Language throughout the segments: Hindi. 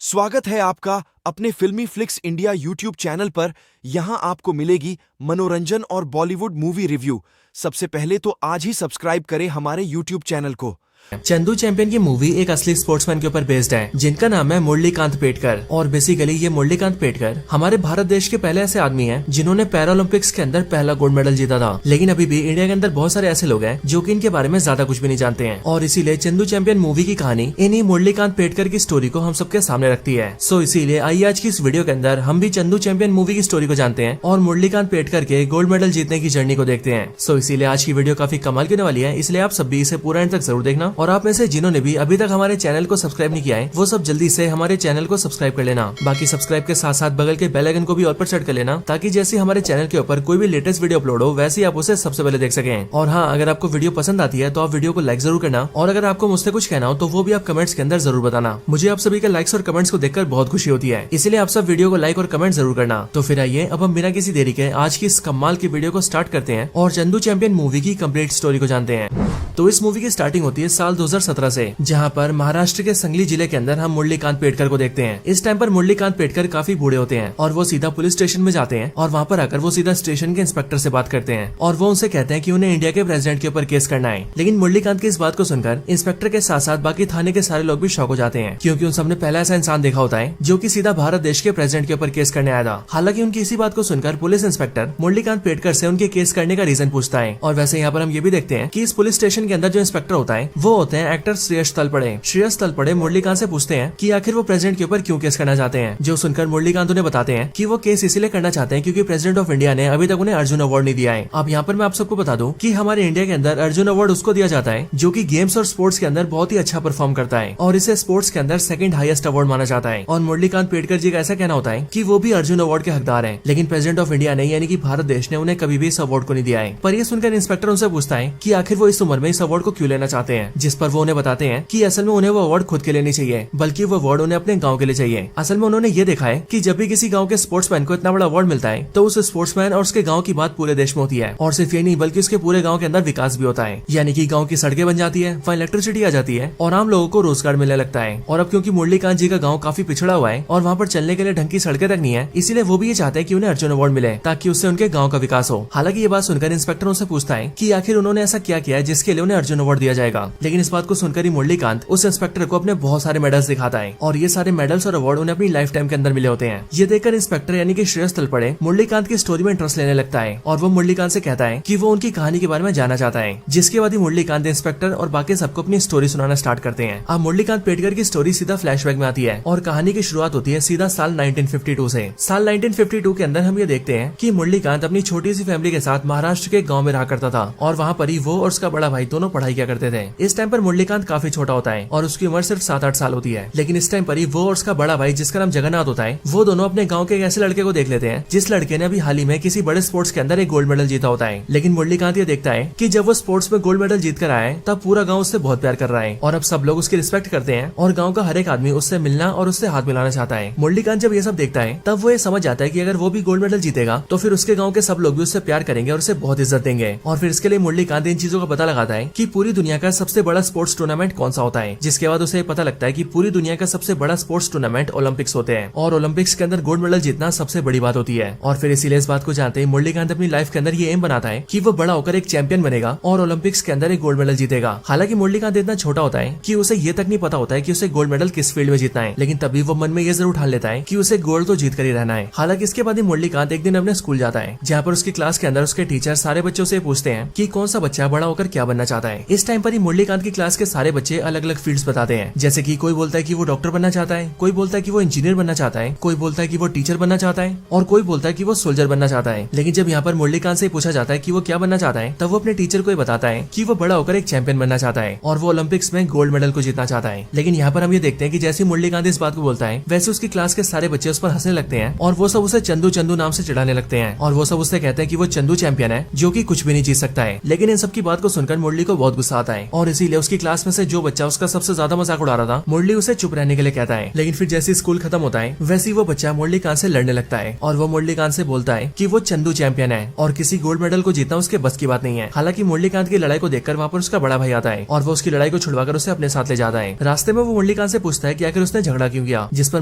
स्वागत है आपका अपने फिल्मी फ्लिक्स इंडिया यूट्यूब चैनल पर। यहां आपको मिलेगी मनोरंजन और बॉलीवुड मूवी रिव्यू। सबसे पहले तो आज ही सब्सक्राइब करें हमारे यूट्यूब चैनल को। चंदू चैंपियन की मूवी एक असली स्पोर्ट्समैन के ऊपर बेस्ड है जिनका नाम है मुरलीकांत पेटकर। और बेसिकली ये मुरलीकांत पेटकर हमारे भारत देश के पहले ऐसे आदमी हैं जिन्होंने पैरालंपिक्स के अंदर पहला गोल्ड मेडल जीता था। लेकिन अभी भी इंडिया के अंदर बहुत सारे ऐसे लोग हैं जो कि इनके बारे में ज्यादा कुछ भी नहीं जानते हैं, और इसीलिए चंदू चैंपियन मूवी की कहानी इन्हीं मुरलीकांत पेटकर की स्टोरी को हम सबके सामने रखती है। सो इसीलिए आइए आज की इस वीडियो के अंदर हम भी चंदू चैंपियन मूवी की स्टोरी को जानते हैं और मुरलीकांत पेटकर के गोल्ड मेडल जीतने की जर्नी को देखते हैं। सो इसीलिए आज की वीडियो काफी कमाल की होने वाली है, इसलिए आप सब भी इसे पूरा एंड तक जरूर देखना। और आप में से जिन्होंने भी अभी तक हमारे चैनल को सब्सक्राइब नहीं किया है वो सब जल्दी से हमारे चैनल को सब्सक्राइब कर लेना। बाकी सब्सक्राइब के साथ साथ बगल के बेल आइकन को भी ऑल पर सेट कर लेना ताकि जैसे हमारे चैनल के ऊपर कोई भी लेटेस्ट वीडियो अपलोड हो वैसे ही आप उसे सबसे पहले देख सकें। और हाँ, अगर आपको वीडियो पसंद आती है तो आप वीडियो को लाइक जरूर करना, और अगर आपको मुझसे कुछ कहना हो तो वो भी आप कमेंट्स के अंदर जरूर बताना। मुझे आप सभी के लाइक्स और कमेंट्स को देखकर बहुत खुशी होती है, इसलिए आप सब वीडियो को लाइक और कमेंट जरूर करना। तो फिर आइए अब हम बिना किसी देरी के आज की इस कमाल की वीडियो को स्टार्ट करते हैं और चंदू चैंपियन मूवी की कंप्लीट स्टोरी को जानते हैं। तो इस मूवी की स्टार्टिंग होती है साल 2017 से, जहां पर महाराष्ट्र के संगली जिले के अंदर हम मुरलीकांत पेटकर को देखते हैं। इस टाइम पर मुरलीकांत पेटकर काफी बूढ़े होते हैं और वो सीधा पुलिस स्टेशन में जाते हैं, और वहां पर आकर वो सीधा स्टेशन के इंस्पेक्टर से बात करते हैं और वो उनसे कहते हैं कि उन्हें इंडिया के प्रेसिडेंट के ऊपर केस करना है। लेकिन मुरलीकांत की इस बात को सुनकर इंस्पेक्टर के साथ साथ बाकी थाने के सारे लोग भी शॉक हो जाते हैं, क्योंकि उन सबने पहला ऐसा इंसान देखा होता है जो कि सीधा भारत देश के प्रेसिडेंट के ऊपर केस करने आया था। हालांकि उनकी इसी बात को सुनकर पुलिस इंस्पेक्टर मुरलीकांत पेटकर से उनके केस करने का रीजन पूछता है। और वैसे यहाँ पर हम ये भी देखते हैं कि इस पुलिस स्टेशन के अंदर जो इंस्पेक्टर होता है वो होते हैं एक्टर श्रेयस तलपड़े। श्रेयस तलपड़े मुरलीकांत से पूछते हैं कि आखिर वो प्रेसिडेंट के ऊपर क्यों केस करना चाहते हैं, जो सुनकर मुरलीकांत उन्हें बताते हैं कि वो केस इसलिए करना चाहते हैं क्योंकि प्रेसिडेंट ऑफ इंडिया ने अभी तक उन्हें अर्जुन अवार्ड नहीं दिया है। अब यहाँ पर मैं आप सबको बता दूं कि हमारे इंडिया के अंदर अर्जुन अवार्ड उसको दिया जाता है जो कि गेम्स और स्पोर्ट्स के अंदर बहुत ही अच्छा परफॉर्म करता है, और इसे स्पोर्ट्स के अंदर सेकंड हाईएस्ट अवार्ड माना जाता है। और मुरलीकांत पेटकर जी का ऐसा कहना होता है कि वो भी अर्जुन अवार्ड के हकदार है, लेकिन प्रेसिडेंट ऑफ इंडिया ने यानी कि भारत देश ने उन्हें कभी भी इस अवार्ड को नहीं दिया है। पर यह सुनकर इंस्पेक्टर उनसे पूछता है कि आखिर वो इस उम्र में इस अवार्ड को क्यों लेना चाहते हैं, जिस पर वो उन्हें बताते हैं कि असल में उन्हें वो अवार्ड खुद के लिए नहीं चाहिए बल्कि वो अवार्ड उन्हें अपने गांव के लिए चाहिए। असल में उन्होंने ये देखा है कि जब भी किसी गांव के स्पोर्ट्समैन को इतना बड़ा अवार्ड मिलता है तो उस स्पोर्ट्समैन और उसके गांव की बात पूरे देश में होती है, और सिर्फ ये नहीं बल्कि उसके पूरे गांव के अंदर विकास भी होता है, यानी कि गांव की सड़कें बन जाती है, वहाँ इलेक्ट्रिसिटी आ जाती है और आम लोगों को रोजगार मिलने लगता है। और अब क्योंकि मुरलीकांत जी का गाँव काफी पिछड़ा हुआ है और वहाँ पर चलने के लिए ढंग की सड़कें तक नहीं है, इसीलिए वो भी ये चाहते हैं कि उन्हें अर्जुन अवार्ड मिले ताकि उससे उनके गाँव का विकास हो। हालांकि ये बात सुनकर इंस्पेक्टर उनसे पूछता है कि आखिर उन्होंने ऐसा क्या किया है जिसके लिए उन्हें अर्जुन अवार्ड दिया जाएगा। लेकिन इस बात को सुनकर ही मुरलीकांत उस इंस्पेक्टर को अपने बहुत सारे मेडल्स दिखाता है, और ये सारे मेडल्स और अवार्ड उन्हें अपनी लाइफ टाइम के अंदर मिले होते हैं। ये देखकर इंस्पेक्टर यानी कि श्रेयस तलपड़े मुरलीकांत की स्टोरी में इंटरेस्ट लेने लगता है, और वो मुरलीकांत से कहता है कि वो उनकी कहानी के बारे में जानना चाहता है। जिसके बाद ही मुरलीकांत इंस्पेक्टर और बाकी सबको अपनी स्टोरी सुनाना स्टार्ट करते हैं। अब मुरलीकांत पेटकर की स्टोरी सीधा फ्लैशबैक में आती है और कहानी की शुरुआत होती है सीधा साल 1952 से। साल 1952 के अंदर हम ये देखते हैं कि मुरलीकांत अपनी छोटी सी फैमिली के साथ महाराष्ट्र के गाँव में रहा करता था, और वहाँ पर ही वो और उसका बड़ा भाई दोनों पढ़ाई किया करते थे। इस टाइम पर मुरलीकांत काफी छोटा होता है और उसकी उम्र सिर्फ 7-8 साल होती है। लेकिन इस टाइम पर ही वो और उसका बड़ा भाई जिसका नाम जगन्नाथ होता है, वो दोनों अपने गाँव के एक ऐसे लड़के को देख लेते हैं जिस लड़के ने अभी हाल ही में किसी बड़े स्पोर्ट्स के अंदर एक गोल्ड मेडल जीता होता है। लेकिन मुरलीकांत ये देखता है कि जब वो स्पोर्ट्स में गोल्ड मेडल जीत कर आया है तब पूरा गांव उससे बहुत प्यार कर रहा है, और अब सब लोग उसकी रिस्पेक्ट करते हैं और गांव का हर एक आदमी उससे मिलना और उससे हाथ मिलाना चाहता है। मुरलीकांत जब ये सब देखता है तब वो ये समझ जाता है कि अगर वो भी गोल्ड मेडल जीतेगा तो फिर उसके गाँव के सब लोग भी उससे प्यार करेंगे और उसे बहुत इज्जत देंगे। और फिर इसके लिए मुरलीकांत इन चीजों का पता लगाता है कि पूरी दुनिया का सबसे बड़ा स्पोर्ट्स टूर्नामेंट कौन सा होता है, जिसके बाद उसे पता लगता है कि पूरी दुनिया का सबसे बड़ा स्पोर्ट्स टूर्नामेंट ओलंपिक्स होते हैं, और ओलंपिक्स के अंदर गोल्ड मेडल जीतना सबसे बड़ी बात होती है। और फिर इसीलिए इस बात को जानते ही मुरलीकांत अपनी लाइफ के अंदर ये एम बनाता है कि वो बड़ा होकर एक चैंपियन बनेगा और ओलंपिक्स के अंदर एक गोल्ड मेडल जीतेगा। हालांकि मुरलीकांत इतना छोटा होता है कि उसे ये तक नहीं पता होता है कि उसे गोल्ड मेडल किस फील्ड में जीतना है, लेकिन तभी वो मन में ये जरूर ठान लेता है कि उसे गोल्ड तो जीत कर ही रहना है। हालांकि इसके बाद ही मुरलीकांत एक दिन अपने स्कूल जाता है, जहाँ पर उसकी क्लास के अंदर उसके टीचर सारे बच्चों से पूछते हैं कि कौन सा बच्चा बड़ा होकर क्या बनना चाहता है। इस टाइम पर ही मुरलीकांत की क्लास के सारे बच्चे अलग अलग फील्ड्स बताते हैं, जैसे कि कोई बोलता है कि वो डॉक्टर बनना चाहता है, कोई बोलता है कि वो इंजीनियर बनना चाहता है, कोई बोलता है कि वो टीचर बनना चाहता है, और कोई बोलता है कि वो सोल्जर बनना चाहता है। लेकिन जब यहाँ पर मुरलीकांत से पूछा जाता है कि वो क्या बनना चाहता है, तब वो अपने टीचर को ही बताता है कि वो बड़ा होकर एक चैंपियन बनना चाहता है और वो ओलंपिक्स में गोल्ड मेडल को जीतना चाहता है। लेकिन यहाँ पर हम ये देखते हैं कि जैसे मुरलीकांत इस बात को बोलता है वैसे उसकी क्लास के सारे बच्चे उस पर हंसने लगते हैं, और वो सब उसे चंदू चंदू नाम से चिढ़ाने लगते हैं, और वो सब उससे कहते हैं कि वो चंदू चैंपियन है जो कि कुछ भी नहीं जीत सकता है। लेकिन इन सब की बात को सुनकर मुरली को बहुत गुस्सा आता है, और इसीलिए इसीलिए उसकी क्लास में से जो बच्चा उसका सबसे ज्यादा मजाक उड़ा रहा था, मुरली उसे चुप रहने के लिए कहता है। लेकिन फिर जैसे स्कूल खत्म होता है वैसे ही वो बच्चा मुरलीकांत से लड़ने लगता है और वो मुरलीकांत से बोलता है कि वो चंदू चैंपियन है और किसी गोल्ड मेडल को जीतना उसके बस की बात नहीं है। हालांकि मुरलीकांत की लड़ाई को देखकर वहाँ पर उसका बड़ा भाई आता है और वो उसकी लड़ाई को छुड़वाकर उसे अपने साथ ले जाता है। रास्ते में वो मुरलीकांत से पूछता है कि आखिर उसने झगड़ा क्यों किया, जिस पर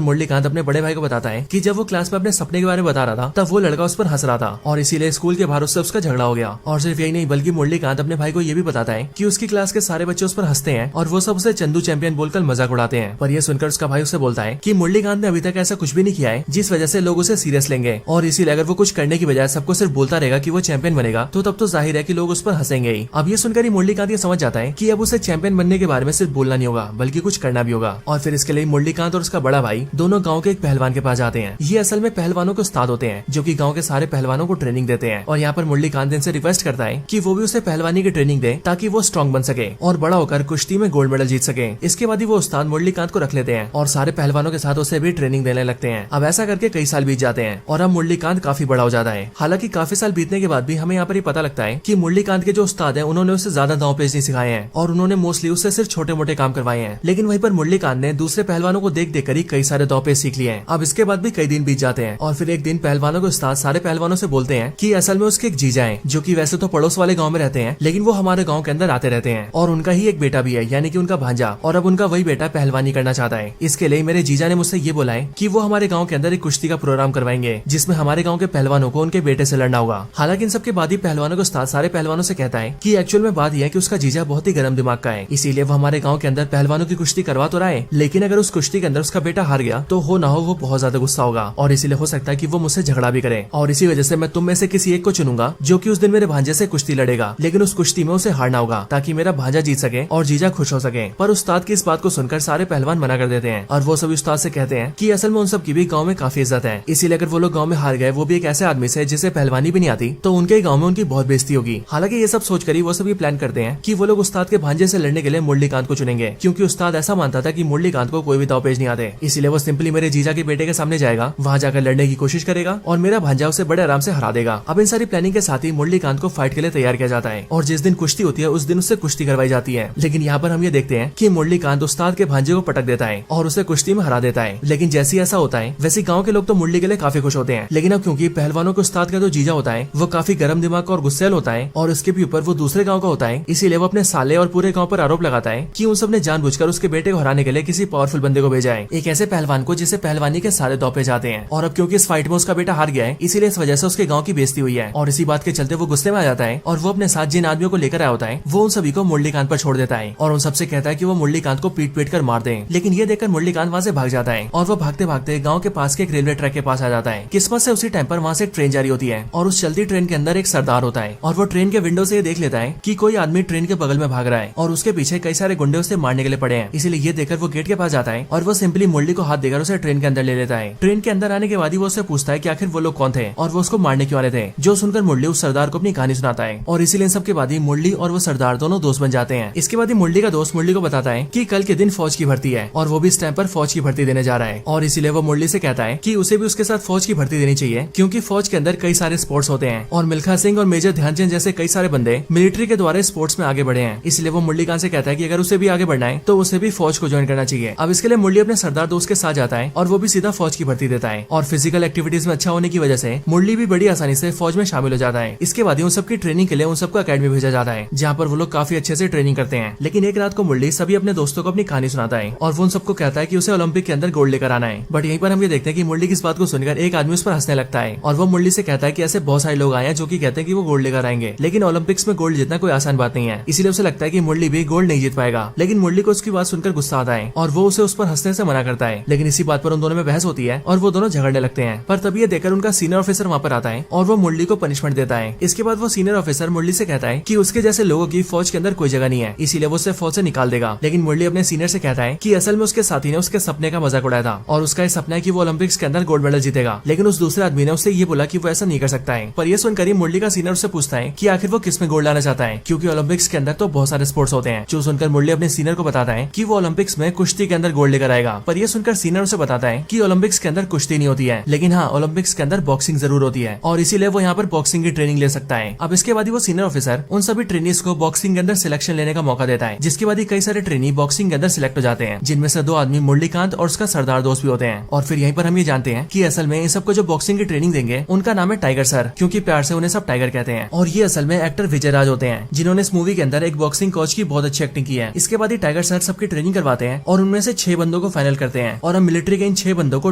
मुरलीकांत अपने बड़े भाई को बताता है कि जब वो क्लास में अपने सपने के बारे में बता रहा था तब वो लड़का उस पर हंस रहा था और इसीलिए स्कूल के बाहर उससे उसका झगड़ा हो गया। और सिर्फ यही नहीं बल्कि मुरलीकांत अपने भाई को ये भी बताता है कि उसकी क्लास के सारे बच्चे उस पर हंसते हैं और वो सब उसे चंदू चैंपियन बोलकर मजाक उड़ाते हैं। पर यह सुनकर उसका भाई उससे बोलता है कि मुरलीकांत ने अभी तक ऐसा कुछ भी नहीं किया है जिस वजह से लोग उसे सीरियस लेंगे और इसीलिए अगर वो कुछ करने की बजाय सबको सिर्फ बोलता रहेगा कि वो चैंपियन बनेगा तो तब तो जाहिर है कि लोग उस पर हंसेंगे ही। अब ये सुनकर ही मुरलीकांत ये समझ जाता है कि अब उसे चैंपियन बनने के बारे में सिर्फ बोलना नहीं होगा बल्कि कुछ करना भी होगा। और फिर इसके लिए मुरलीकांत और उसका बड़ा भाई दोनों गाँव के एक पहलवान के पास जाते हैं। ये असल में पहलवानों के उस्ताद होते हैं जो कि गाँव के सारे पहलवानों को ट्रेनिंग देते हैं। और यहाँ पर मुरलीकांत इनसे रिक्वेस्ट करता है कि वो भी उसे पहलवानी की ट्रेनिंग दे ताकि वो स्ट्रॉन्ग बन सके और बड़ा होकर कुश्ती में गोल्ड मेडल जीत सके। इसके बाद ही वो उस्ताद मुरलीकांत को रख लेते हैं और सारे पहलवानों के साथ उसे भी ट्रेनिंग देने लगते हैं। अब ऐसा करके कई साल बीत जाते हैं और अब मुरलीकांत काफी बड़ा हो जाता है। हालांकि काफी साल बीतने के बाद भी हमें यहाँ पर ये पता लगता है कि मुरलीकांत के जो उस्ताद हैं उन्होंने उसे ज्यादा दांव पेच नहीं सिखाए हैं और उन्होंने मोस्टली उससे सिर्फ छोटे मोटे काम करवाए हैं। लेकिन वहीं पर मुरलीकांत ने दूसरे पहलवानों को देख देख कर ही कई सारे दांव पेच सीख लिए हैं। अब इसके बाद भी कई दिन बीत जाते हैं और फिर एक दिन पहलवानों के उस्ताद सारे पहलवानों से बोलते हैं कि असल में उसके एक जीजा हैं जो कि वैसे तो पड़ोस वाले गांव में रहते हैं लेकिन वो हमारे गांव के अंदर आते रहते हैं और उनका ही एक बेटा भी है यानी कि उनका भांजा और अब उनका वही बेटा पहलवानी करना चाहता है। इसके लिए मेरे जीजा ने मुझसे ये बोला है कि वो हमारे गांव के अंदर एक कुश्ती का प्रोग्राम करवाएंगे जिसमें हमारे गांव के पहलवानों को उनके बेटे से लड़ना होगा। हालांकि इन सबके बाद ही पहलवानों के उस्ताद सारे पहलवानों से कहता है कि एक्चुअल में बात यह है कि उसका जीजा बहुत ही गर्म दिमाग का है, इसीलिए वो हमारे गाँव के अंदर पहलवानों की कुश्ती करवा तो रहा है लेकिन अगर उस कुश्ती के अंदर उसका बेटा हार गया तो हो ना हो वो बहुत ज्यादा गुस्सा होगा और इसीलिए हो सकता है कि वो मुझसे झगड़ा भी करे और इसी वजह से मैं तुम में से किसी एक को चुनूंगा जो कि उस दिन मेरे भांजे से कुश्ती लड़ेगा लेकिन उस कुश्ती में उसे हारना होगा ताकि मेरा भांजा जीत सके और जीजा खुश हो सके। पर उस्ताद की इस बात को सुनकर सारे पहलवान मना कर देते हैं और वो सभी उस्ताद से कहते हैं कि असल में उन सब की भी गांव में काफी इज्जत है, इसीलिए अगर वो लोग गांव में हार गए वो भी एक ऐसे आदमी से जिसे पहलवानी भी नहीं आती तो उनके गाँव में उनकी बहुत बेइज्जती होगी। हालांकि ये सब सोचकर ही वो सभी प्लान करते हैं कि वो लोग उस्ताद के भांजे से लड़ने के लिए मुरलीकांत को चुनेंगे क्योंकि उस्ताद ऐसा मानता था कि मुरलीकांत को कोई भी दांव पेच नहीं आते, इसीलिए वो सिंपली मेरे जीजा के बेटे के सामने जाएगा, वहाँ जाकर लड़ने की कोशिश करेगा और मेरा भांजा उसे बड़े आराम से हरा देगा। अब इन सारी प्लानिंग के साथ ही मुरलीकांत को फाइट के लिए तैयार किया जाता है और जिस दिन कुश्ती होती है उस दिन उससे कुश्ती करवाई जाती है। लेकिन यहाँ पर हम ये देखते हैं कि मुरलीकांत उस्ताद के भांजे को पटक देता है और उसे कुश्ती में हरा देता है। लेकिन जैसे ऐसा होता है वैसे गाँव के लोग तो मुरली के लिए काफी खुश होते हैं, लेकिन अब क्योंकि पहलवानों के उस्ताद का जो जीजा होता है वो काफी गर्म दिमाग और गुस्सैल होता है और उसके भी ऊपर वो दूसरे गाँव का होता है, इसीलिए वो अपने साले और पूरे गाँव पर आरोप लगाता है कि उन सब ने जानबूझकर उसके बेटे को हराने के लिए किसी पावरफुल बंदे को भेजा है, एक ऐसे पहलवान को जिसे पहलवानी के सारे दांव पेच आते हैं। और अब क्योंकि इस फाइट में उसका बेटा हार गया है इसीलिए इस वजह से उसके गाँव की बेइज्जती हुई है और इसी बात के चलते वो गुस्से में आ जाता है और वो अपने साथ जिन आदमियों को लेकर आया होता है वो उन सभी को मुरलीकांत पर छोड़ देता है और उन सबसे कहता है कि वो मुरलीकांत को पीट पीट कर मार दें। लेकिन ये देखकर मुरलीकांत वहाँ से भाग जाता है और वो भागते भागते गाँव के पास के एक रेलवे ट्रैक के पास आ जाता है। किस्मत से उसी टाइम पर वहाँ से एक ट्रेन जारी होती है और उस चलती ट्रेन के अंदर एक सरदार होता है और वो ट्रेन के विंडो से ये देख लेता है कि कोई आदमी ट्रेन के बगल में भाग रहा है और उसके पीछे कई सारे गुंडे उसे मारने के लिए पड़े हैं। इसीलिए ये देखकर वो गेट के पास जाता है और वो सिंपली मुरली को हाथ देकर उसे ट्रेन के अंदर ले लेता है। ट्रेन के अंदर आने के बाद ही वो उससे पूछता है कि आखिर वो लोग कौन थे और वो उसको मारने क्यों आ रहे थे, जो सुनकर मुरली उस सरदार को अपनी कहानी सुनाता है और इसीलिए इन सब के बाद ही मुरली और वो सरदार दोनों दोस्त बन जाते हैं। इसके बाद ही मुरली का दोस्त मुरली को बताता है कि कल के दिन फौज की भर्ती है और वो भी इस टाइम पर फौज की भर्ती देने जा रहा है और इसीलिए वो मुरली से कहता है कि उसे भी उसके साथ फौज की भर्ती देनी चाहिए क्योंकि फौज के अंदर कई सारे स्पोर्ट्स होते हैं और मिल्खा सिंह और मेजर ध्यानचंद जैसे कई सारे बंदे मिलिट्री के द्वारा स्पोर्ट्स में आगे बढ़े हैं। इसलिए वो मुरलीकांत से कहता है कि अगर उसे भी आगे बढ़ना है तो उसे भी फौज को ज्वाइन करना चाहिए। अब इसके लिए मुरली अपने सरदार दोस्त के साथ जाता है और वो भी सीधा फौज की भर्ती देता है और फिजिकल एक्टिविटीज में अच्छा होने की वजह से मुरली भी बड़ी आसानी से फौज में शामिल हो जाता है। इसके बाद उन सबकी ट्रेनिंग के लिए उन सबको अकेडमी भेजा जाता है जहाँ पर वो लोग काफी अच्छे से ट्रेनिंग करते हैं। लेकिन एक रात को मुरली सभी अपने दोस्तों को अपनी कहानी सुनाता है और वो उन सबको कहता है कि उसे ओलंपिक के अंदर गोल्ड लेकर आना है। बट यहीं पर हम ये देखते हैं कि मुरली की इस बात को सुनकर एक आदमी उस पर हंसने लगता है और वो मुरली से कहता है कि ऐसे बहुत सारे लोग आए हैं जो कि कहते हैं कि वो गोल्ड लेकर आएंगे, लेकिन ओलंपिक्स में गोल्ड जीतना कोई आसान बात नहीं है। इसीलिए उसे लगता है कि मुरली भी गोल्ड नहीं जीत पाएगा। लेकिन मुरली को उसकी बात सुनकर गुस्सा आता है और वो उसे उस पर हंसने से मना करता है। लेकिन इसी बात पर उन दोनों में बहस होती है और वो दोनों झगड़ने लगते हैं। पर तभी ये देखकर उनका सीनियर ऑफिसर वहाँ पर आता है और वो मुरली को पनिशमेंट देता है। इसके बाद वो सीनियर ऑफिसर मुरली से कहता है कि उसके जैसे लोगों की फौज के अंदर कोई जगह नहीं है, इसीलिए वो उसे फौज से निकाल देगा। लेकिन मुरली अपने सीनियर से कहता है कि असल में उसके साथी ने उसके सपने का मजाक उड़ाया था और उसका ये सपना है कि वो ओलंपिक्स के अंदर गोल्ड मेडल जीतेगा। लेकिन उस दूसरे आदमी ने उससे ये बोला कि वो ऐसा नहीं कर सकता है। पर ये सुनकर ही मुरली का सीनियर उससे पूछता है कि आखिर वो किस में गोल्ड लाना चाहता है, क्योंकि ओलंपिक्स के अंदर तो बहुत सारे स्पोर्ट्स होते हैं। जो सुनकर मुरली अपने सीनियर को बताता है कि वो ओलंपिक्स में कुश्ती के अंदर गोल्ड लेकर आएगा। पर ये सुनकर सीनियर उसे बताता है कि ओलंपिक्स के अंदर कुश्ती नहीं होती है, लेकिन हाँ ओलंपिक्स के अंदर बॉक्सिंग जरूर होती है और इसीलिए वो यहाँ पर बॉक्सिंग की ट्रेनिंग ले सकता है। अब इसके बाद ही वो सीनियर ऑफिसर उन सभी ट्रेनिंग्स को बॉक्सिंग के अंदर सिलेक्शन लेने देने का मौका देता है, जिसके बाद ही कई सारे ट्रेनी बॉक्सिंग के अंदर सिलेक्ट हो जाते हैं, जिनमें से 2 आदमी मुरलीकांत और उसका सरदार दोस्त भी होते हैं। और फिर यहीं पर हम ये जानते हैं कि असल में इन सबको जो बॉक्सिंग की ट्रेनिंग देंगे उनका नाम है टाइगर सर, क्योंकि प्यार से उन्हें सब टाइगर कहते हैं। और ये असल में एक्टर विजय राज होते हैं, जिन्होंने इस मूवी के अंदर एक बॉक्सिंग कोच की बहुत अच्छी एक्टिंग की है। इसके बाद ही टाइगर सर सबकी ट्रेनिंग करवाते हैं और उनमें से 6 बंदों को फाइनल करते हैं। और अब मिलिट्री के इन 6 बंदों को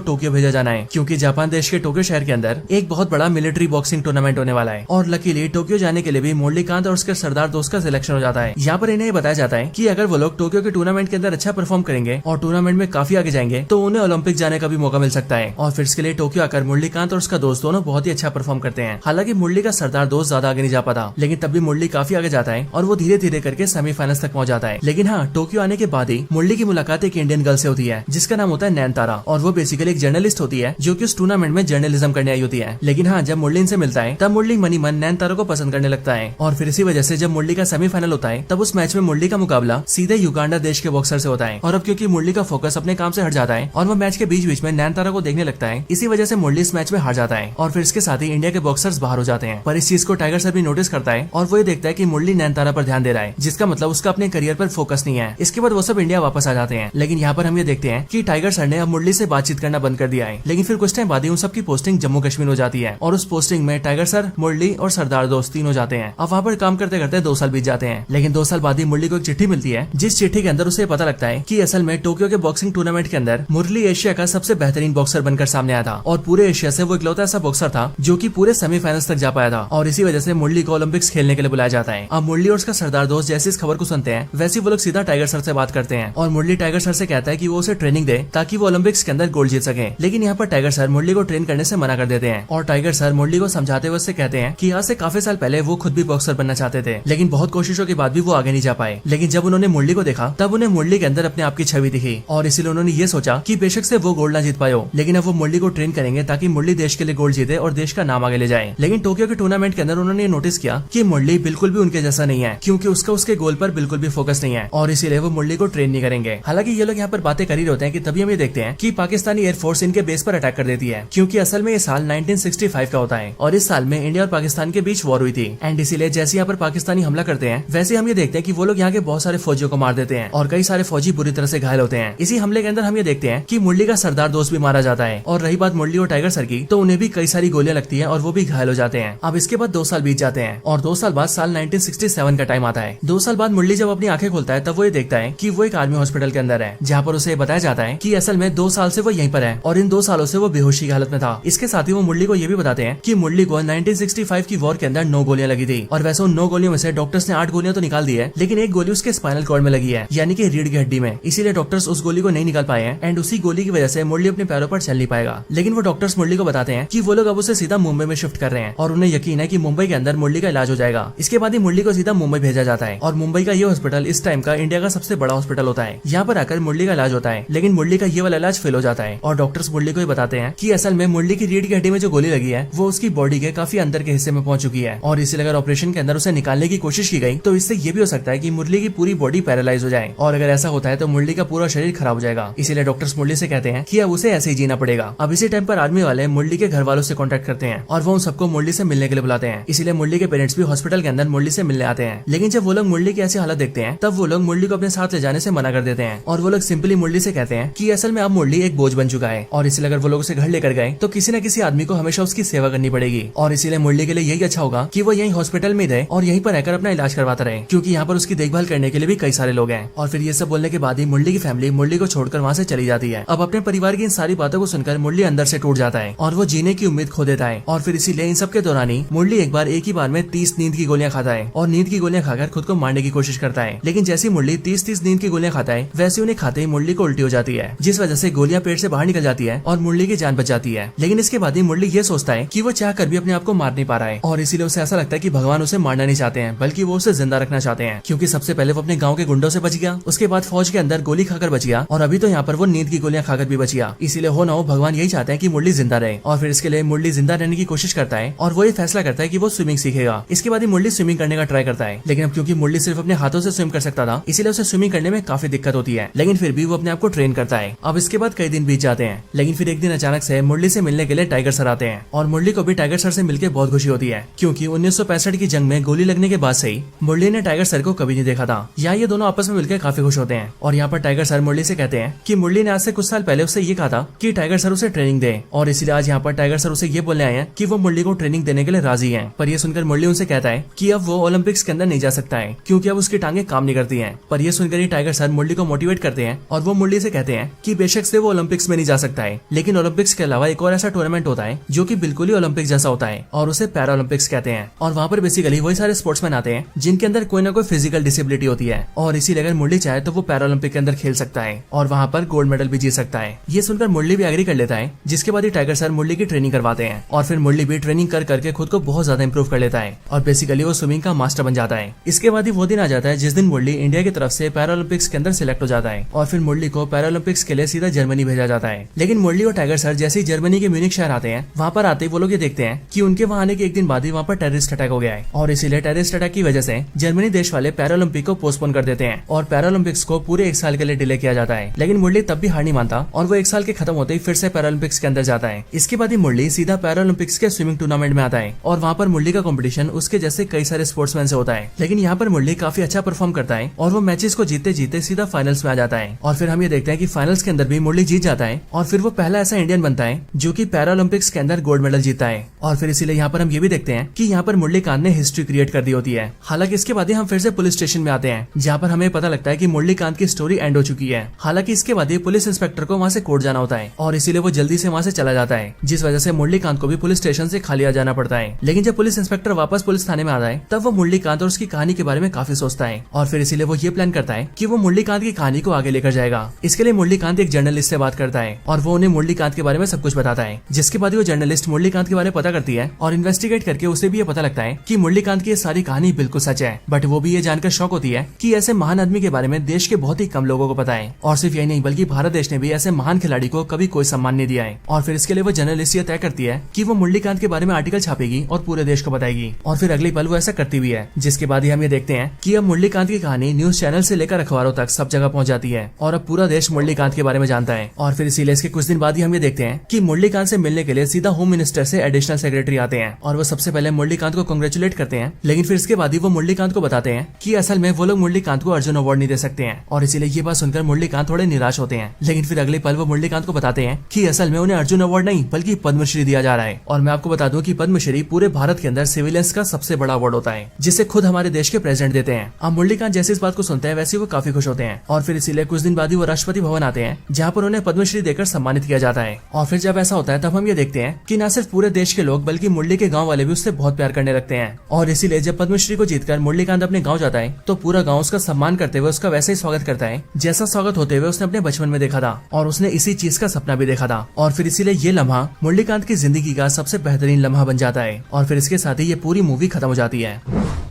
टोक्यो भेजा जाना है, क्योंकि जापान देश के टोक्यो शहर के अंदर एक बहुत बड़ा मिलिट्री बॉक्सिंग टूर्नामेंट होने वाला है। और लकीली टोक्यो जाने के लिए भी मुरलीकांत और उसके सरदार दोस्त का सिलेक्शन हो जाता है। यहाँ पर इन्हें बताया जाता है कि अगर वो लोग टोक्यो के टूर्नामेंट के अंदर अच्छा परफॉर्म करेंगे और टूर्नामेंट में काफी आगे जाएंगे तो उन्हें ओलंपिक जाने का भी मौका मिल सकता है। और फिर इसके लिए टोक्यो आकर मुरलीकांत और उसका दोस्त दोनों बहुत ही अच्छा परफॉर्म करते हैं। हालांकि मुरली का सरदार दोस्त ज्यादा आगे नहीं जा पाता, लेकिन तब भी मुरली काफी आगे जाता है और वो धीरे धीरे करके सेमीफाइनल्स तक पहुंच जाता है। लेकिन हाँ, टोक्यो आने के बाद ही मुरली की मुलाकात एक इंडियन गर्ल से होती है, जिसका नाम होता है नैनतारा। और वो बेसिकली एक जर्नलिस्ट होती है जो कि उस टूर्नामेंट में जर्नलिज्म करने आई होती है। लेकिन हाँ, जब मुरली इनसे मिलता है तब मुरली मनी मन नैनतारा को पसंद करने लगता है। और फिर इसी वजह से जब मुरली का सेमीफाइनल होता है तब उस मैच में मुरली का मुकाबला सीधे युगांडा देश के बॉक्सर से होता है। और अब क्योंकि मुरली का फोकस अपने काम से हट जाता है और वो मैच के बीच बीच में नैनतारा को देखने लगता है, इसी वजह से मुरली इस मैच में हार जाता है। और फिर इसके साथ ही इंडिया के बॉक्सर्स बाहर हो जाते हैं। पर इस चीज को टाइगर सर भी नोटिस करता है और वो ये देखता है कि मुरली नैनतारा पर ध्यान दे रहा है, जिसका मतलब उसका अपने करियर पर फोकस नहीं है। इसके बाद वो सब इंडिया वापस आ जाते हैं। लेकिन यहाँ पर हम ये देखते हैं कि टाइगर सर ने अब मुरली से बातचीत करना बंद कर दिया है। लेकिन फिर कुछ टाइम बाद ही उन सबकी पोस्टिंग जम्मू कश्मीर हो जाती है और उस पोस्टिंग में टाइगर सर, मुरली और सरदार दोस्त 3 हो जाते हैं। अब वहाँ पर काम करते करते 2 साल बीत जाते हैं। लेकिन 2 साल बाद ही मुरली को एक चिट्ठी मिलती है, जिस चिट्ठी के अंदर उसे पता लगता है कि असल में टोक्यो के बॉक्सिंग टूर्नामेंट के अंदर मुरली एशिया का सबसे बेहतरीन बॉक्सर बनकर सामने आया था और पूरे एशिया से वो इकलौता ऐसा बॉक्सर था जो कि पूरे सेमीफाइनल्स तक जा पाया था। और इसी वजह से मुरली को ओलंपिक्स खेलने के लिए बुलाया जाता है। अब मुरली और उसका सरदार दोस्त जैसे इस खबर को सुनते हैं वैसे वो लोग सीधा टाइगर सर से बात करते हैं और मुरली टाइगर सर से कहता है कि वो उसे ट्रेनिंग दे ताकि वो ओलंपिक्स के अंदर गोल्ड जीत सके। लेकिन यहाँ पर टाइगर सर मुरली को ट्रेन करने से मना कर देते हैं और टाइगर सर मुरली को समझाते हुए उससे कहते हैं कि आज से काफी साल पहले वो खुद भी बॉक्सर बनना चाहते थे, लेकिन बहुत कोशिशों के बाद भी वो आगे नहीं जा पाए। लेकिन जब उन्होंने मुरली को देखा तब उन्हें मुरली के अंदर अपने आप की छवि दिखी और इसीलिए उन्होंने ये सोचा कि बेशक से वो गोल्ड ना जीत पाए हो, लेकिन अब वो मुरली को ट्रेन करेंगे ताकि मुरली देश के लिए गोल्ड जीते और देश का नाम आगे ले जाए। लेकिन टोक्यो के टूर्नामेंट के अंदर उन्होंने नोटिस किया कि मुरली बिल्कुल भी उनके जैसा नहीं है, क्योंकि उसका उसके गोल पर बिल्कुल भी फोकस नहीं है और इसीलिए वो मुरली को ट्रेन नहीं करेंगे। हालांकि ये लोग यहाँ पर बातें कर ही होते हैं कि तभी हम ये देखते हैं कि पाकिस्तानी एयरफोर्स इनके बेस पर अटैक कर देती है, क्योंकि असल में ये साल 1965 का होता है और इस साल में इंडिया और पाकिस्तान के बीच वॉर हुई थी। एंड इसीलिए जैसे यहाँ पर पाकिस्तानी हमला करते हैं वैसे हम ये देखते हैं कि वो लोग यहाँ के बहुत सारे फौजियों को मार देते हैं और कई सारे फौजी बुरी तरह से घायल होते हैं। इसी हमले के अंदर हम ये देखते हैं कि मुरली का सरदार दोस्त भी मारा जाता है। और रही बात मुरली और टाइगर सर की, तो उन्हें भी कई सारी गोलियां लगती है और वो भी घायल हो जाते हैं। अब इसके बाद 2 साल बीत जाते हैं और 2 साल बाद साल 1967 का टाइम आता है। 2 साल बाद मुरली जब अपनी आंखें खोलता है तब वो ये देखता है कि वो एक आर्मी हॉस्पिटल के अंदर है, जहाँ पर उसे बताया जाता है कि असल में 2 साल से वो यहीं पर है और इन 2 सालों से वो बेहोशी की हालत में था। इसके साथ ही वो मुरली को ये भी बताते हैं कि मुरली को 1965 की वॉर के अंदर 9 गोलियां लगी थी और वैसे उन 9 गोलियों में से डॉक्टर्स ने 8 गोलियां तो निकाल दी है, लेकिन एक गोली उसके स्पाइनल कॉर्ड में लगी है, यानी कि रीढ़ की हड्डी में। इसीलिए डॉक्टर्स उस गोली को नहीं निकाल पाए हैं एंड उसी गोली की वजह से मुरली अपने पैरों पर चल नहीं पाएगा। लेकिन वो डॉक्टर्स मुरली को बताते हैं कि वो लोग अब उसे सीधा मुंबई में शिफ्ट कर रहे हैं और उन्हें यकीन है कि मुंबई के अंदर मुरली का इलाज हो जाएगा। इसके बाद ही मुरली को सीधा मुंबई भेजा जाता है और मुंबई का ये हॉस्पिटल इस टाइम का इंडिया का सबसे बड़ा हॉस्पिटल होता है। यहाँ पर आकर मुरली का इलाज होता है, लेकिन मुरली का ये वाला इलाज फेल हो जाता है और डॉक्टर्स मुरली को ये बताते हैं कि असल में मुरली की रीढ़ की हड्डी में जो गोली लगी है वो उसकी बॉडी के काफी अंदर के हिस्से में पहुंच चुकी है और इसलिए अगर ऑपरेशन के अंदर उसे निकालने की कोशिश की गई तो इससे ये भी हो सकता है कि मुरली की पूरी बॉडी पैरालाइज हो जाए और अगर ऐसा होता है तो मुरली का पूरा शरीर खराब हो जाएगा। इसीलिए डॉक्टर्स मुरली से कहते हैं कि अब उसे ऐसे ही जीना पड़ेगा। अब इसी टाइम पर आर्मी वाले मुरली के घर वालों से कांटेक्ट करते हैं और वो उन सबको मुरली से मिलने के लिए बुलाते हैं। इसीलिए मुरली के पेरेंट्स भी हॉस्पिटल के अंदर मुरली से मिलने आते हैं। लेकिन जब वो लोग मुरली की ऐसी हालत देखते हैं तब वो लोग मुरली को अपने साथ ले जाने से मना कर देते हैं और वो लोग सिंपली मुरली से कहते हैं कि असल में अब मुरली एक बोझ बन चुका है और इसलिए अगर वो लोग उसे घर लेकर गए तो किसी न किसी आदमी को हमेशा उसकी सेवा करनी पड़ेगी और इसीलिए मुरली के लिए यही अच्छा होगा कि वो यही हॉस्पिटल में रहे और यहीं पर रहकर अपना इलाज करवाता रहे, क्योंकि यहाँ पर उसकी देखभाल करने के लिए भी कई सारे लोग हैं। और फिर ये सब बोलने के बाद ही मुरली की फैमिली मुरली को छोड़कर वहाँ से चली जाती है। अब अपने परिवार की इन सारी बातों को सुनकर मुरली अंदर से टूट जाता है और वो जीने की उम्मीद खो देता है और फिर इसीलिए इन सब के दौरान ही मुरली एक ही बार में 30 नींद की गोलियां खाता है और नींद की गोलियां खाकर खुद को मारने की कोशिश करता है। लेकिन जैसे मुरली 30 नींद की गोलियां खाता है वैसे उन्हें खाते ही मुरली को उल्टी हो जाती है, जिस वजह से गोलियां पेट से बाहर निकल जाती है और मुरली की जान बच जाती है। लेकिन इसके बाद ही मुरली ये सोचता है कि वो चाह कर भी अपने आप को मार नहीं पा रहा है और इसीलिए उसे ऐसा लगता है कि भगवान उसे मारना नहीं चाहते हैं बल्कि वो उसे जिंदा रखना चाहते हैं, क्योंकि सबसे पहले वो अपने गाँव के गुंडों से बच गया, उसके बाद फौज के अंदर गोली खाकर बच गया और अभी तो यहाँ पर वो नींद की गोलियां खाकर भी बच गया। इसीलिए हो ना हो भगवान यही चाहते हैं कि मुरली जिंदा रहे और फिर इसके लिए मुरली जिंदा रहने की कोशिश करता है और वो ये फैसला करता है कि वो स्विमिंग सीखेगा। इसके बाद ही मुरली स्विमिंग करने का ट्राई करता है, लेकिन अब क्योंकि मुरली सिर्फ अपने हाथों से स्विम कर सकता था इसीलिए उसे स्विमिंग करने में काफी दिक्कत होती है, लेकिन फिर भी वो अपने आप को ट्रेन करता है। अब इसके बाद कई दिन बीत जाते हैं, लेकिन फिर एक दिन अचानक से मुरली से मिलने के लिए टाइगर सर आते हैं और मुरली को भी टाइगर सर से मिलकर बहुत खुशी होती है, क्योंकि 1965 की जंग में गोली लगने के बाद से ही मुरली ने टाइगर सर को को कभी नहीं देखा था। यहाँ ये दोनों आपस में मिलकर काफी खुश होते हैं और यहाँ पर टाइगर सर मुरली से कहते हैं कि मुरली ने आज से कुछ साल पहले उससे ये कहा था कि टाइगर सर उसे ट्रेनिंग दे, और इसीलिए आज यहाँ पर टाइगर सर उसे ये बोलने आए हैं कि वो मुरली को ट्रेनिंग देने के लिए राजी हैं। पर ये सुनकर मुरली उनसे कहता है कि अब वो ओलंपिक्स के अंदर नहीं जा सकता है क्योंकि अब उसकी टांगे काम नहीं करती हैं। पर ये सुनकर ही टाइगर सर मुरली को मोटिवेट करते हैं और वो मुरली से कहते हैं कि बेशक से वो ओलंपिक्स में नहीं जा सकता है, लेकिन ओलंपिक्स के अलावा एक और ऐसा टूर्नामेंट होता है जो कि बिल्कुल ही ओलंपिक जैसा होता है और उसे पैरा ओलंपिक्स कहते हैं। और वहाँ पर बेसिकली वही सारे स्पोर्ट्समैन आते हैं जिनके अंदर कोई ना कोई फिजिकल डिसेबिलिटी होती है, और इसीलिए अगर मुरली चाहे तो वो पैरा ओलंपिक के अंदर खेल सकता है और वहाँ पर गोल्ड मेडल भी जीत सकता है। ये सुनकर मुरली भी एग्री कर लेता है, जिसके बाद ही टाइगर सर मुरली की ट्रेनिंग करवाते हैं और फिर मुरली भी ट्रेनिंग कर करके खुद को बहुत ज्यादा इंप्रूव कर लेता है और बेसिकली वो स्विमिंग का मास्टर बन जाता है। इसके बाद ही वो दिन आ जाता है जिस दिन मुरली इंडिया की तरफ से पैरा ओलंपिक्स के अंदर सिलेक्ट हो जाता है और फिर मुरली को पैरा ओलंपिक्स के लिए सीधा जर्मनी भेजा जाता है। लेकिन मुरली और टाइगर सर जैसे ही जर्मनी के म्यूनिक शहर आते हैं, वहाँ पर आते ही वो लोग ये देखते हैं कि उनके वहाँ आने के एक दिन बाद ही वहाँ पर टेररिस्ट अटैक हो गया है और इसीलिए टेररिस्ट अटैक की वजह से जर्मनी देश वाले पैरा ओलंपिक को पोस्टपोन कर देते हैं और पैरा ओलंपिक्स को पूरे एक साल के लिए डिले किया जाता है। लेकिन मुरली तब भी हार नहीं मानता और वो एक साल के खत्म होते ही फिर से पैरा ओलंपिक्स के अंदर जाता है। इसके बाद ही मुरली सीधा पैरा ओलंपिक्स के स्विमिंग टूर्नामेंट में आता है और वहाँ पर मुरली का कंपटीशन उसके जैसे कई सारे स्पोर्ट्समैन से होता है। लेकिन यहाँ पर मुरली काफी अच्छा परफॉर्म करता है और वो मैचेस को जीते जीते सीधा फाइनल्स में आ जाता है और फिर हम ये देखते हैं कि फाइनल्स के अंदर भी मुरली जीत जाता है और फिर वो पहला ऐसा इंडियन बनता है जो कि पैरा ओलंपिक्स के अंदर गोल्ड मेडल जीता है। और फिर इसीलिए यहाँ पर हम ये भी देखते हैं कि यहाँ पर मुरली कांत ने हिस्ट्री क्रिएट कर दी होती है। हालांकि इसके बाद ही हम फिर से पुलिस स्टेशन में आते हैं जहाँ पर हमें पता लगता है कि मुरली कांत की स्टोरी एंड हो चुकी है। हालांकि इसके बाद ही पुलिस इंस्पेक्टर को वहाँ से कोर्ट जाना होता है और इसीलिए वो जल्दी से वहाँ से चला जाता है, जिस वजह से मुरली कांत को भी पुलिस स्टेशन से खाली आ जाना पड़ता है। लेकिन जब पुलिस इंस्पेक्टर वापस पुलिस थाने में आता है तब वो मुरली कांत और उसकी कहानी के बारे में काफी सोचता है और फिर इसीलिए वो ये प्लान करता है कि वो मुरली कांत की कहानी को आगे लेकर जाएगा। इसके लिए मुरली कांत एक जर्नलिस्ट से बात करता है और वो उन्हें मुरली कांत के बारे में सब कुछ बताता है, जिसके बाद वो जर्नलिस्ट मुरली कांत के बारे में पता करती है और इन्वेस्टिगेट करके उसे भी ये पता लगता है कि मुरली कांत की ये सारी कहानी बिल्कुल सच है। बट वो भी ये जानकर शॉक होती है कि ऐसे महान आदमी के बारे में देश के बहुत ही कम लोगों को पता है और सिर्फ यही नहीं बल्कि भारत देश ने भी ऐसे महान खिलाड़ी को कभी कोई सम्मान नहीं दिया है। और फिर इसके लिए वो जर्नलिस्ट ये तय करती है कि वो मुरली कांत के बारे में आर्टिकल छापेगी और पूरे देश को बताएगी और फिर अगली पल वो ऐसा करती भी है, जिसके बाद ही हम ये देखते हैं कि अब मुरली कांत की कहानी न्यूज चैनल से लेकर अखबारों तक सब जगह पहुंच जाती है और अब पूरा देश मुरली कांत के बारे में जानता है। और फिर इसीलिए इसके कुछ दिन बाद ही हम ये देखते हैं कि मुरली कांत से मिलने के लिए सीधा होम मिनिस्टर से एडिशनल सेक्रेटरी आते हैं और वो सबसे पहले मुरली कांत को कांग्रेचुलेट करते हैं। लेकिन फिर इसके बाद ही वो मुरली कांत को बताते हैं कि असल में वो लोग मुरली कांत को अर्जुन अवार्ड नहीं दे सकते हैं और इसीलिए ये बात सुनकर मुरली कांत थोड़े निराश होते हैं। लेकिन फिर अगले पल वो मुरली कांत को बताते हैं कि असल में उन्हें अर्जुन अवार्ड नहीं बल्कि पद्मश्री दिया जा रहा है। और मैं आपको बता दूं कि पद्मश्री पूरे भारत के अंदर सिविलियंस का सबसे बड़ा अवार्ड होता है, जिसे खुद हमारे देश के प्रेसिडेंट देते हैं। अब मुरली कांत जैसे इस बात को सुनते हैं वैसे वो काफी खुश होते हैं और फिर इसीलिए कुछ दिन बाद ही वो राष्ट्रपति भवन आते हैं जहाँ पर उन्हें पद्मश्री देकर सम्मानित किया जाता है। और फिर जब ऐसा होता है तब हम ये देखते हैं कि न सिर्फ पूरे देश के लोग बल्कि मुरली के गाँव वाले भी उससे बहुत प्यार करने लगते हैं। और इसीलिए जब पद्मश्री को जीतकर मुरली कांत अपने गाँव जाता है तो पूरा गाँव उसका सम्मान करते हुए उसका वैसे ही स्वागत करता है जैसा स्वागत होते हुए उसने अपने बचपन में देखा था और उसने इसी चीज का सपना भी देखा था। और फिर इसीलिए ये लम्हा मुरली कांत की जिंदगी का सबसे बेहतरीन लम्हा बन जाता है और फिर इसके साथ ही ये पूरी मूवी खत्म हो जाती है।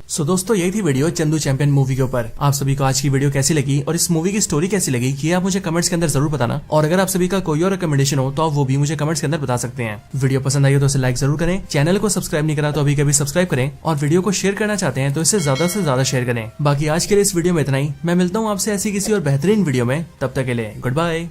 सो दोस्तों यही थी वीडियो चंदू चैंपियन मूवी के ऊपर। आप सभी को आज की वीडियो कैसी लगी और इस मूवी की स्टोरी कैसी लगी ये आप मुझे कमेंट्स के अंदर जरूर बताना। और अगर आप सभी का कोई और रिकमेंडेशन हो तो आप वो भी मुझे कमेंट्स के अंदर बता सकते हैं। वीडियो पसंद आई हो तो इसे लाइक जरूर करें, चैनल को सब्सक्राइब नहीं करा तो अभी कभी सब्सक्राइब करें और वीडियो को शेयर करना चाहते हैं तो इसे ज्यादा से ज्यादा शेयर करें। बाकी आज के लिए इस वीडियो में इतना ही। मैं मिलता हूँ आपसे ऐसी किसी और बेहतरीन वीडियो में, तब तक के लिए गुड बाय।